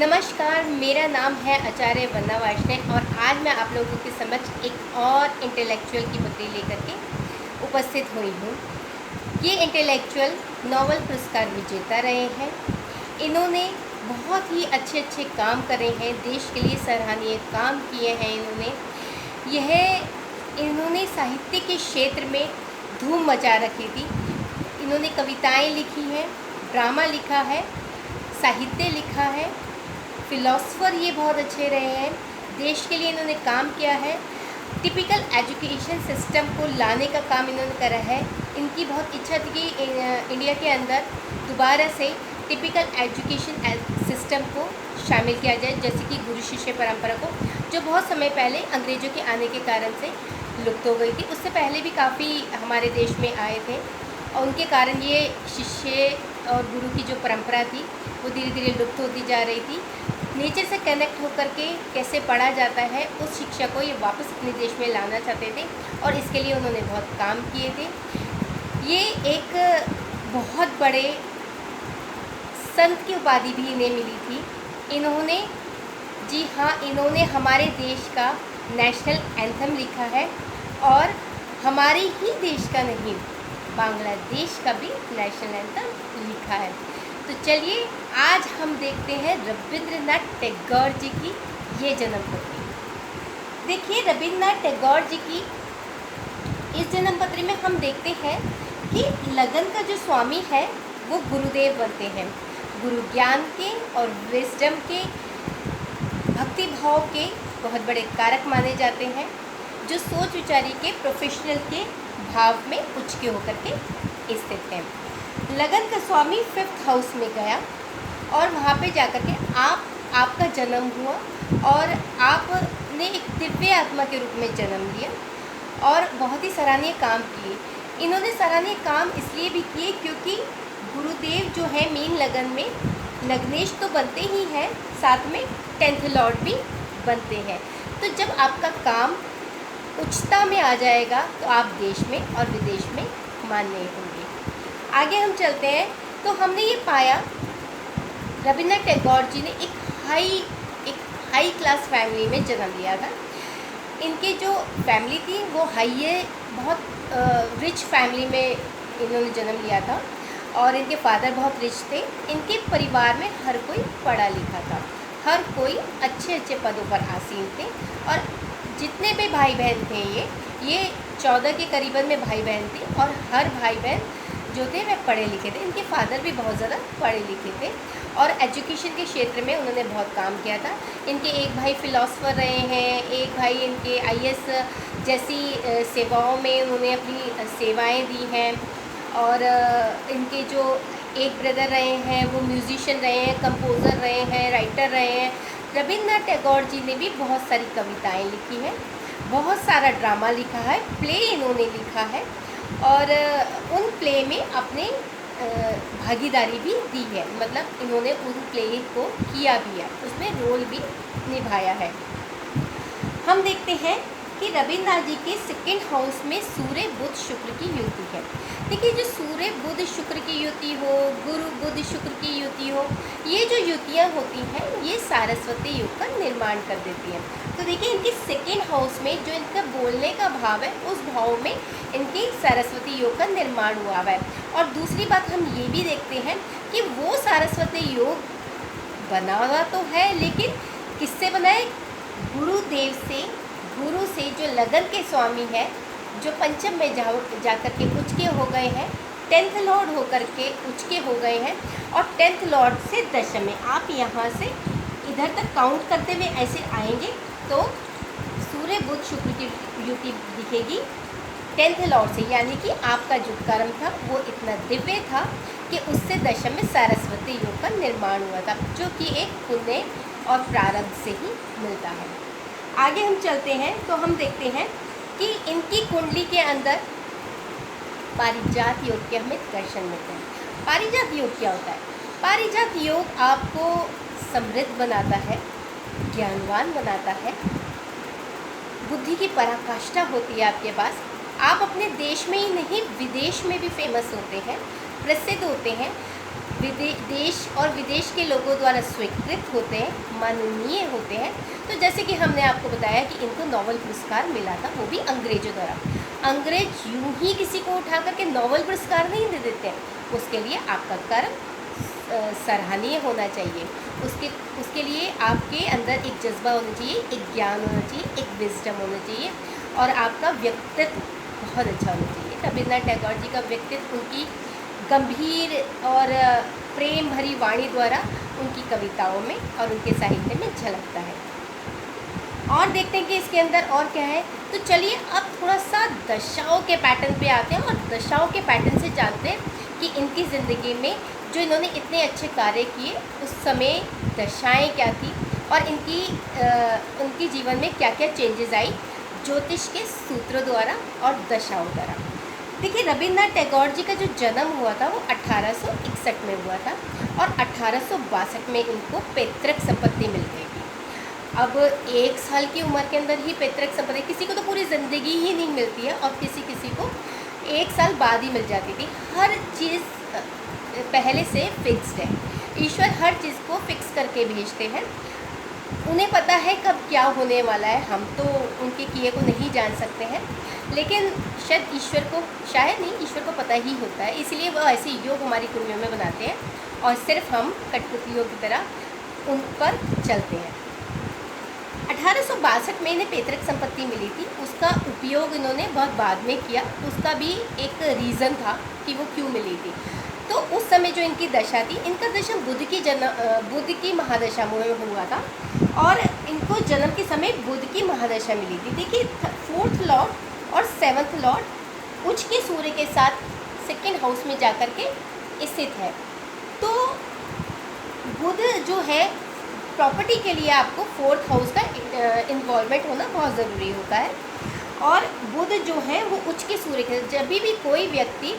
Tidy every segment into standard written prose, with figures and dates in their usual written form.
नमस्कार, मेरा नाम है आचार्य वंदना वार्ष्णेय और आज मैं आप लोगों के समक्ष एक और इंटेलेक्चुअल की मुद्दे लेकर के उपस्थित हुई हूँ। ये इंटेलेक्चुअल नोबेल पुरस्कार विजेता रहे हैं। इन्होंने बहुत ही अच्छे अच्छे काम करे हैं, देश के लिए सराहनीय काम किए हैं। इन्होंने साहित्य के क्षेत्र में धूम मचा रखी थी। इन्होंने कविताएं लिखी हैं, ड्रामा लिखा है, साहित्य लिखा है, फिलोसफर ये बहुत अच्छे रहे हैं। देश के लिए इन्होंने काम किया है। टिपिकल एजुकेशन सिस्टम को लाने का काम इन्होंने करा है। इनकी बहुत इच्छा थी कि इंडिया के अंदर दोबारा से टिपिकल एजुकेशन सिस्टम को शामिल किया जाए, जैसे कि गुरु शिष्य परंपरा को, जो बहुत समय पहले अंग्रेज़ों के आने के कारण से लुप्त हो गई थी। उससे पहले भी काफ़ी हमारे देश में आए थे और उनके कारण ये शिष्य और गुरु की जो परंपरा थी वो धीरे धीरे लुप्त होती जा रही थी। नेचर से कनेक्ट होकर के कैसे पढ़ा जाता है, उस शिक्षा को ये वापस अपने देश में लाना चाहते थे और इसके लिए उन्होंने बहुत काम किए थे। ये एक बहुत बड़े संत की उपाधि भी इन्हें मिली थी। इन्होंने हमारे देश का नेशनल एंथम लिखा है और हमारे ही देश का नहीं, बांग्लादेश का भी नेशनल एंथम लिखा है। तो चलिए आज हम देखते हैं रविंद्रनाथ टैगोर जी की ये जन्मपत्री। देखिए, रविंद्रनाथ टैगोर जी की इस जन्मपत्री में हम देखते हैं कि लगन का जो स्वामी है वो गुरुदेव बनते हैं। गुरु ज्ञान के और विजडम के, भक्ति भाव के बहुत बड़े कारक माने जाते हैं, जो सोच विचारी के, प्रोफेशनल के भाव में उच्च के होकर के स्थित हैं। लगन का स्वामी 5th हाउस में गया और वहाँ पे जाकर के आपका जन्म हुआ और आपने एक दिव्य आत्मा के रूप में जन्म लिया और बहुत ही सराहनीय काम किए। इन्होंने सराहनीय काम इसलिए भी किए क्योंकि गुरुदेव जो है मेन लगन में लग्नेश तो बनते ही हैं, साथ में 10th लॉर्ड भी बनते हैं। तो जब आपका काम उच्चता में आ जाएगा तो आप देश में और विदेश में मान्य होंगे। आगे हम चलते हैं तो हमने ये पाया रविंद्रनाथ टैगोर जी ने एक हाई क्लास फैमिली में जन्म लिया था। इनकी जो फैमिली थी वो बहुत रिच फैमिली में इन्होंने जन्म लिया था और इनके फादर बहुत रिच थे। इनके परिवार में हर कोई पढ़ा लिखा था, हर कोई अच्छे अच्छे पदों पर आसीन थे और जितने भी भाई बहन थे ये 14 के करीबन में भाई बहन थे और हर भाई बहन जो थे वह पढ़े लिखे थे। इनके फादर भी बहुत ज़्यादा पढ़े लिखे थे और एजुकेशन के क्षेत्र में उन्होंने बहुत काम किया था। इनके एक भाई फिलोसफर रहे हैं, एक भाई इनके IAS जैसी सेवाओं में उन्होंने अपनी सेवाएं दी हैं और इनके जो एक ब्रदर रहे हैं वो म्यूजिशियन रहे हैं, कंपोज़र रहे हैं, राइटर रहे हैं। रविंद्रनाथ टैगोर जी ने भी बहुत सारी कविताएँ लिखी हैं, बहुत सारा ड्रामा लिखा है, प्ले इन्होंने लिखा है और उन प्ले में अपने भागीदारी भी दी है, मतलब इन्होंने उन प्ले को किया भी है, उसमें रोल भी निभाया है। हम देखते हैं कि रविंद्रनाथ जी के 2nd हाउस में सूर्य बुध शुक्र की युति है। देखिए, जो सूर्य बुध शुक्र की युति हो, गुरु बुध शुक्र की युति हो, ये जो युतियाँ होती हैं ये सारस्वती योग का निर्माण कर देती हैं। तो देखिए, इनके 2nd हाउस में जो इनका बोलने का भाव है उस भाव में इनकी सरस्वती योग का निर्माण हुआ है। और दूसरी बात हम ये भी देखते हैं कि वो सरस्वती योग बना हुआ तो है, लेकिन किससे बना है? गुरु से जो लगन के स्वामी है, जो पंचम में जाकर के उच्च के हो गए हैं, 10th लॉर्ड होकर के उच्च के हो गए हैं और 10th लॉर्ड से दशम में आप यहाँ से इधर तक काउंट करते हुए ऐसे आएंगे तो सूर्य बुध शुक्र की युति दिखेगी 10th लॉर्ड से, यानी कि आपका जो कर्म था वो इतना दिव्य था कि उससे दशम में सरस्वती योग का निर्माण हुआ था, जो कि एक पुण्य और प्रारब्ध से ही मिलता है। आगे हम चलते हैं तो हम देखते हैं कि इनकी कुंडली के अंदर पारिजात योग के हमें दर्शन मिलते हैं। पारिजात योग क्या होता है? पारिजात योग आपको समृद्ध बनाता है, ज्ञानवान बनाता है, बुद्धि की पराकाष्ठा होती है आपके पास। आप अपने देश में ही नहीं विदेश में भी फेमस होते हैं, प्रसिद्ध होते हैं। देश और विदेश के लोगों द्वारा स्वीकृत होते हैं, माननीय होते हैं। तो जैसे कि हमने आपको बताया कि इनको नोबेल पुरस्कार मिला था, वो भी अंग्रेजों द्वारा। अंग्रेज यूं ही किसी को उठा करके नोबेल पुरस्कार नहीं दे देते हैं, उसके लिए आपका कर्म सराहनीय होना चाहिए। उसके लिए आपके अंदर एक जज्बा होना चाहिए, एक ज्ञान होना चाहिए, एक विजडम होना चाहिए, और आपका व्यक्तित्व बहुत अच्छा होना चाहिए। रविन्द्रनाथ टैगोर जी का व्यक्तित्व उनकी गंभीर और प्रेम भरी वाणी द्वारा उनकी कविताओं में और उनके साहित्य में झलकता है। और देखते हैं कि इसके अंदर और क्या है। तो चलिए अब थोड़ा सा दशाओं के पैटर्न पे आते हैं और दशाओं के पैटर्न से जानते हैं कि इनकी ज़िंदगी में जो इन्होंने इतने अच्छे कार्य किए उस समय दशाएं क्या थी और उनकी जीवन में क्या क्या चेंजेस आई ज्योतिष के सूत्रों द्वारा और दशाओं द्वारा। देखिए, रविन्द्रनाथ टैगोर जी का जो जन्म हुआ था वो 1861 में हुआ था और 1862 में इनको पैतृक संपत्ति मिल गई थी। अब 1 साल की उम्र के अंदर ही पैतृक संपत्ति, किसी को तो पूरी ज़िंदगी ही नहीं मिलती है और किसी को 1 साल बाद ही मिल जाती थी। हर चीज़ पहले से फिक्स्ड है, ईश्वर हर चीज़ को फिक्स करके भेजते हैं। उन्हें पता है कब क्या होने वाला है, हम तो उनके किए को नहीं जान सकते हैं, लेकिन शायद ईश्वर को पता ही होता है, इसलिए वो ऐसे योग हमारी कुंडलियों में बनाते हैं और सिर्फ हम कठपुतलियों की तरह उन पर चलते हैं। 1862 में इन्हें पैतृक संपत्ति मिली थी, उसका उपयोग इन्होंने बहुत बाद में किया, उसका भी एक रीज़न था कि वो क्यों मिली थी। तो उस समय जो इनकी दशा थी, इनका दशा बुध की महादशा में हुआ था और इनको जन्म के समय बुध की महादशा मिली थी। देखिए, 4th लॉर्ड और 7th लॉर्ड उच्च के सूर्य के साथ 2nd हाउस में जाकर के स्थित है। तो बुध जो है प्रॉपर्टी के लिए आपको 4th हाउस का इन्वॉल्वमेंट होना बहुत ज़रूरी होता है। और बुध जो है वो उच्च के सूर्य के, जब भी कोई व्यक्ति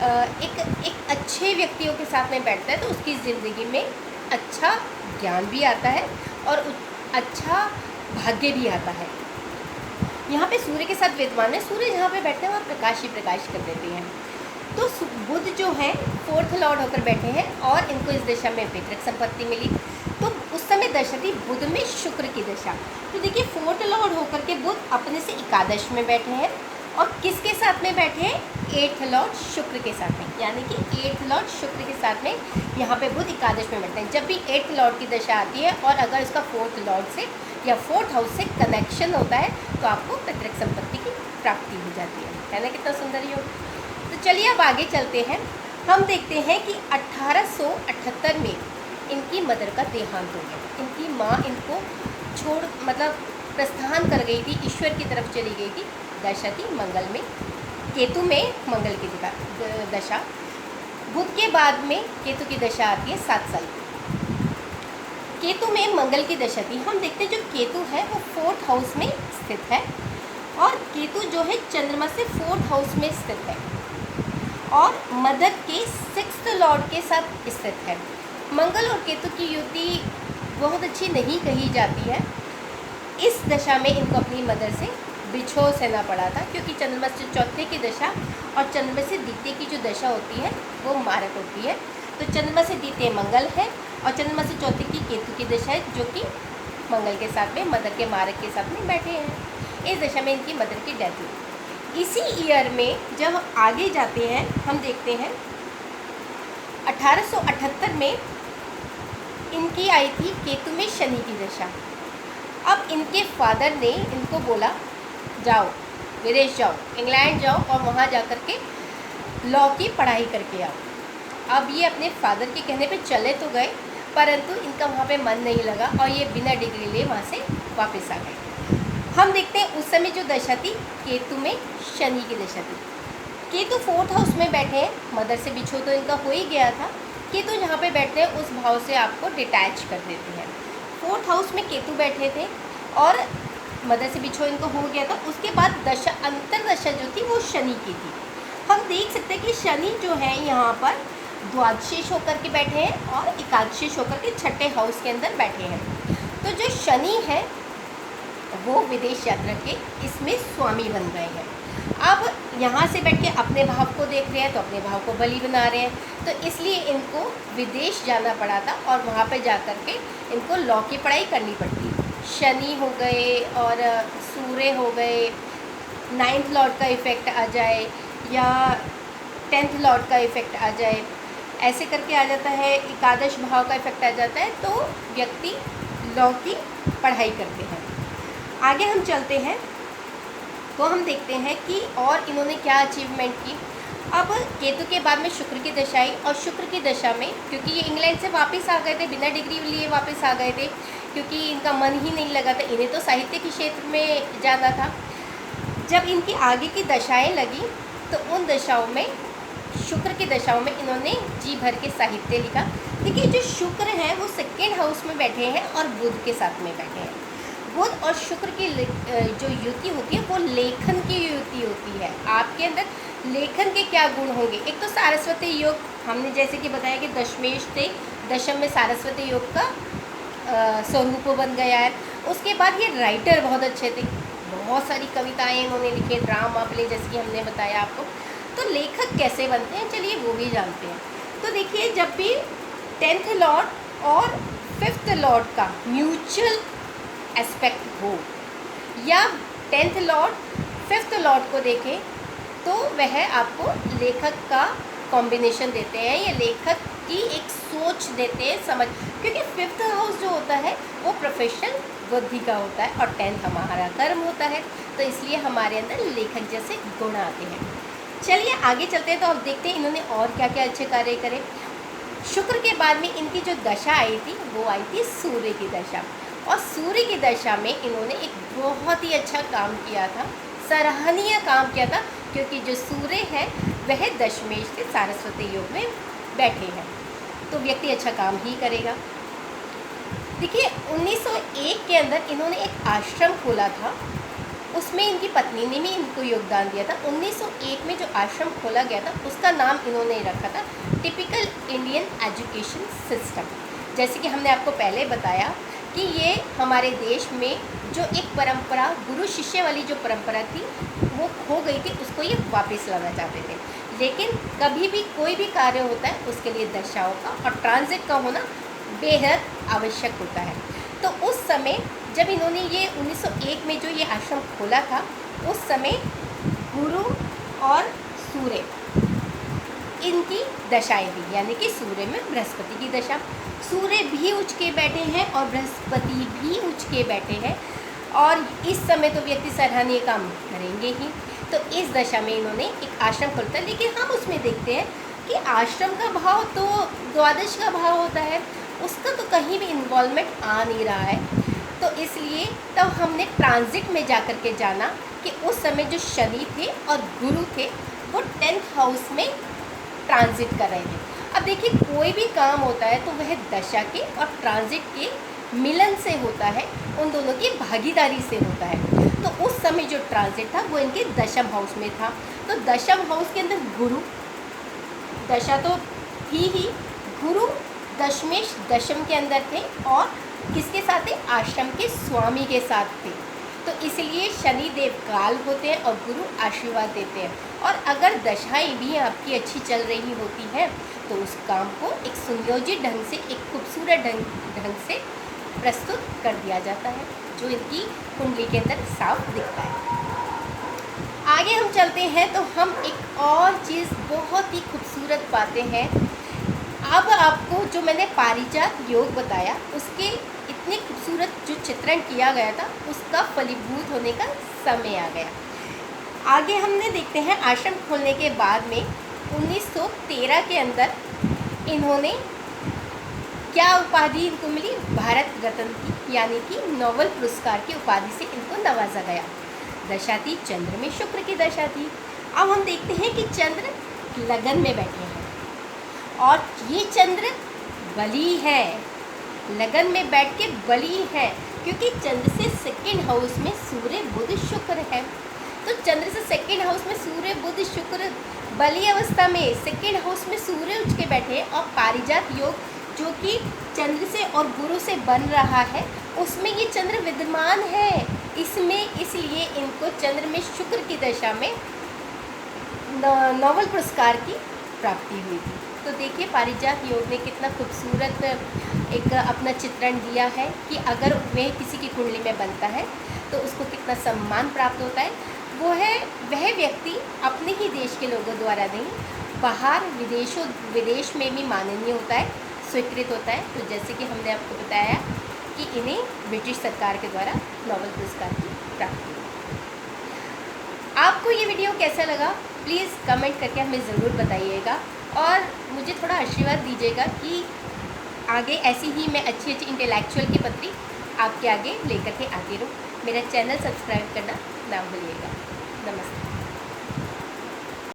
एक अच्छे व्यक्तियों के साथ में बैठता है तो उसकी ज़िंदगी में अच्छा ज्ञान भी आता है और अच्छा भाग्य भी आता है। यहाँ पे सूर्य के साथ विद्वान है, सूर्य जहाँ पे बैठते हैं वहाँ प्रकाश ही प्रकाश कर देते हैं। तो बुध जो है 4th लॉर्ड होकर बैठे हैं और इनको इस दशा में पैतृक संपत्ति मिली। तो उस समय दशा थी बुध में शुक्र की दशा। तो देखिए, 4th लॉर्ड होकर के बुध अपने से एकादश में बैठे हैं और किसके साथ में बैठे हैं? 8th लॉर्ड शुक्र के साथ में, यानी कि 8th लॉर्ड शुक्र के साथ में यहाँ पे बुध एकादश में बैठते हैं। जब भी 8th लॉर्ड की दशा आती है और अगर इसका 4th लॉर्ड से या 4th हाउस से कनेक्शन होता है तो आपको पैतृक संपत्ति की प्राप्ति हो जाती है ना। कितना सुंदर योग। तो चलिए अब आगे चलते हैं। हम देखते हैं कि 1878 में इनकी मदर का देहांत हो गया। इनकी माँ इनको प्रस्थान कर गई थी, ईश्वर की तरफ चली गई थी। दशा थी मंगल में, केतु में मंगल की दशा। बुध के बाद में केतु की दशा आती है 7 साल की। केतु में मंगल की दशा थी। हम देखते हैं जो केतु है वो 4th हाउस में स्थित है और केतु जो है चंद्रमा से 4th हाउस में स्थित है और मदर के 6th लॉर्ड के साथ स्थित है। मंगल और केतु की युति बहुत अच्छी नहीं कही जाती है। इस दशा में इनको अपनी मदर से बिछोह सहना पड़ा था, क्योंकि चंद्रमा से चौथे की दशा और चंद्रमा से द्वितीय की जो दशा होती है वो मारक होती है। तो चंद्रमा से द्वितीय मंगल है और चंद्रमा से चौथे की केतु की दशा है, जो कि मंगल के साथ में मदर के मारक के साथ में बैठे हैं। इस दशा में इनकी मदर की डेथ हुई। इसी ईयर में जब आगे जाते हैं हम देखते हैं 1878 में इनकी आई थी केतु में शनि की दशा। अब इनके फादर ने इनको बोला, जाओ विदेश जाओ, इंग्लैंड जाओ और वहाँ जा कर के लॉ की पढ़ाई करके आओ। अब ये अपने फादर के कहने पे चले तो गए, परंतु इनका वहाँ पे मन नहीं लगा और ये बिना डिग्री लिए वहाँ से वापस आ गए। हम देखते हैं उस समय जो दशा थी केतु में शनि की दशा थी। केतु 4th हाउस में बैठे हैं, मदर से बिछो तो इनका हो ही गया था। केतु जहाँ पे बैठते हैं उस भाव से आपको डिटैच कर देते हैं। 4th हाउस में केतु बैठे थे और मदर से बिछो इनको हो गया था। उसके बाद दशा अंतरदशा जो थी वो शनि की थी। हम देख सकते हैं कि शनि जो है यहाँ पर द्वादशेष होकर के बैठे हैं और एकादशेष होकर के 6ठे हाउस के अंदर बैठे हैं। तो जो शनि है वो विदेश यात्रा के इसमें स्वामी बन गए हैं। अब यहाँ से बैठ के अपने भाव को देख रहे हैं तो अपने भाव को बलि बना रहे हैं, तो इसलिए इनको विदेश जाना पड़ा था और वहाँ पे जा कर के इनको लॉ की पढ़ाई करनी पड़ती। शनि हो गए और सूर्य हो गए, 9th लॉर्ड का इफ़ेक्ट आ जाए या 10th लॉर्ड का इफ़ेक्ट आ जाए, ऐसे करके आ जाता है, एकादश भाव का इफ़ेक्ट आ जाता है, तो व्यक्ति लॉ की पढ़ाई करते हैं। आगे हम चलते हैं तो हम देखते हैं कि और इन्होंने क्या अचीवमेंट की। अब केतु के बाद में शुक्र की दशा आई और शुक्र की दशा में, क्योंकि ये इंग्लैंड से वापस आ गए थे, बिना डिग्री लिए वापस आ गए थे, क्योंकि इनका मन ही नहीं लगा था, इन्हें तो साहित्य के क्षेत्र में जाना था। जब इनकी आगे की दशाएं लगी तो उन दशाओं में, शुक्र की दशाओं में इन्होंने जी भर के साहित्य लिखा। देखिए जो शुक्र हैं वो 2nd हाउस में बैठे हैं और बुध के साथ में बैठे हैं। बुध और शुक्र की जो युति होती है वो लेखन की युति होती है। आपके अंदर लेखन के क्या गुण होंगे? एक तो सारस्वती योग, हमने जैसे कि बताया कि दशमेश थे, दशम में सारस्वती योग का स्वरूप बन गया है। उसके बाद ये राइटर बहुत अच्छे थे, बहुत सारी कविताएं इन्होंने लिखी, ड्रामा प्ले, जैसे कि हमने बताया आपको। तो लेखक कैसे बनते हैं, चलिए वो भी जानते हैं। तो देखिए जब भी 10th लॉर्ड और 5th लॉर्ड का म्यूचुअल एस्पेक्ट हो या 10th लॉर्ड 5th लॉर्ड को देखें तो वह आपको लेखक का कॉम्बिनेशन देते हैं या लेखक की एक सोच देते हैं, समझ, क्योंकि 5th हाउस जो होता है वो प्रोफेशनल बुद्धि का होता है और 10th हमारा कर्म होता है, तो इसलिए हमारे अंदर लेखक जैसे गुण आते हैं। चलिए आगे चलते हैं तो अब देखते हैं इन्होंने और क्या क्या अच्छे कार्य करे। शुक्र के बाद में इनकी जो दशा आई थी वो आई थी सूर्य की दशा, और सूर्य की दशा में इन्होंने एक बहुत ही अच्छा काम किया था, सराहनीय काम किया था, क्योंकि जो सूर्य है वह दशमेश से सारस्वती योग में बैठे हैं, तो व्यक्ति अच्छा काम ही करेगा। देखिए 1901 के अंदर इन्होंने एक आश्रम खोला था, उसमें इनकी पत्नी ने भी इनको योगदान दिया था। 1901 में जो आश्रम खोला गया था उसका नाम इन्होंने रखा था टिपिकल इंडियन एजुकेशन सिस्टम। जैसे कि हमने आपको पहले बताया कि ये हमारे देश में जो एक परंपरा, गुरु शिष्य वाली जो परंपरा थी वो खो गई थी, उसको ये वापस लाना चाहते थे। लेकिन कभी भी कोई भी कार्य होता है उसके लिए दशाओं का और ट्रांजिट का होना बेहद आवश्यक होता है। तो उस समय जब इन्होंने ये 1901 में जो ये आश्रम खोला था, उस समय गुरु और सूर्य इनकी दशाएं थी, यानी कि सूर्य में बृहस्पति की दशा, सूर्य भी उच्च के बैठे हैं और बृहस्पति भी उच्च के बैठे हैं, और इस समय तो व्यक्ति सराहनीय काम करेंगे ही। तो इस दशा में इन्होंने एक आश्रम खोलता है, लेकिन हम उसमें देखते हैं कि आश्रम का भाव तो द्वादश का भाव होता है, उसका तो कहीं भी इन्वॉल्वमेंट आ नहीं रहा है। तो इसलिए तब हमने ट्रांजिट में जा कर के जाना कि उस समय जो शनि थे और गुरु थे वो 10th हाउस में ट्रांजिट कर रहे थे। अब देखिए कोई भी काम होता है तो वह दशा के और ट्रांजिट के मिलन से होता है, उन दोनों की भागीदारी से होता है। तो उस समय जो ट्रांजिट था वो इनके दशम हाउस में था, तो दशम हाउस के अंदर गुरु, दशा तो थी ही, गुरु दशमेश दशम के अंदर थे और किसके साथ थे? आश्रम के स्वामी के साथ थे। तो इसलिए शनि देव काल होते हैं और गुरु आशीर्वाद देते हैं, और अगर दशाएं भी आपकी अच्छी चल रही होती हैं तो उस काम को एक सुनियोजित ढंग से, एक खूबसूरत ढंग से प्रस्तुत कर दिया जाता है, जो इनकी कुंडली के अंदर साफ दिखता है। आगे हम चलते हैं तो हम एक और चीज़ बहुत ही खूबसूरत पाते हैं। अब आपको जो मैंने पारिजात योग बताया उसके इतने खूबसूरत जो चित्रण किया गया था उसका फलीभूत होने का समय आ गया। आगे हमने देखते हैं आश्रम खोलने के बाद में 1913 के अंदर इन्होंने क्या उपाधि इनको मिली? भारत रत्न की, यानी कि नोबेल पुरस्कार की उपाधि से इनको नवाजा गया। दशा थी चंद्र में शुक्र की दशा थी। अब हम देखते हैं कि चंद्र लगन में बैठे हैं और ये चंद्र बली है, लगन में बैठ के बली है, क्योंकि चंद्र से 2nd हाउस में सूर्य बुध शुक्र है। तो चंद्र से 2nd हाउस में सूर्य बुध शुक्र बली अवस्था में 2nd हाउस में सूर्य उच्च के बैठे हैं, और पारिजात योग जो कि चंद्र से और गुरु से बन रहा है उसमें ये चंद्र विद्यमान है इसमें, इसलिए इनको चंद्र में शुक्र की दशा में नोबेल पुरस्कार की प्राप्ति हुई थी। तो देखिए पारिजात योग ने कितना खूबसूरत एक अपना चित्रण दिया है कि अगर वह किसी की कुंडली में बनता है तो उसको कितना सम्मान प्राप्त होता है। वह व्यक्ति अपने ही देश के लोगों द्वारा नहीं, बाहर विदेश में भी माननीय होता है, स्वीकृत होता है। तो जैसे कि हमने आपको बताया कि इन्हें ब्रिटिश सरकार के द्वारा नोबेल पुरस्कार की प्राप्ति हुई। आपको ये वीडियो कैसा लगा प्लीज़ कमेंट करके हमें ज़रूर बताइएगा और मुझे थोड़ा आशीर्वाद दीजिएगा कि आगे ऐसी ही मैं अच्छी इंटेलेक्चुअल की पत्री आपके आगे लेकर के आती रहूँ। मेरा चैनल सब्सक्राइब करना ना भूलिएगा। नमस्ते।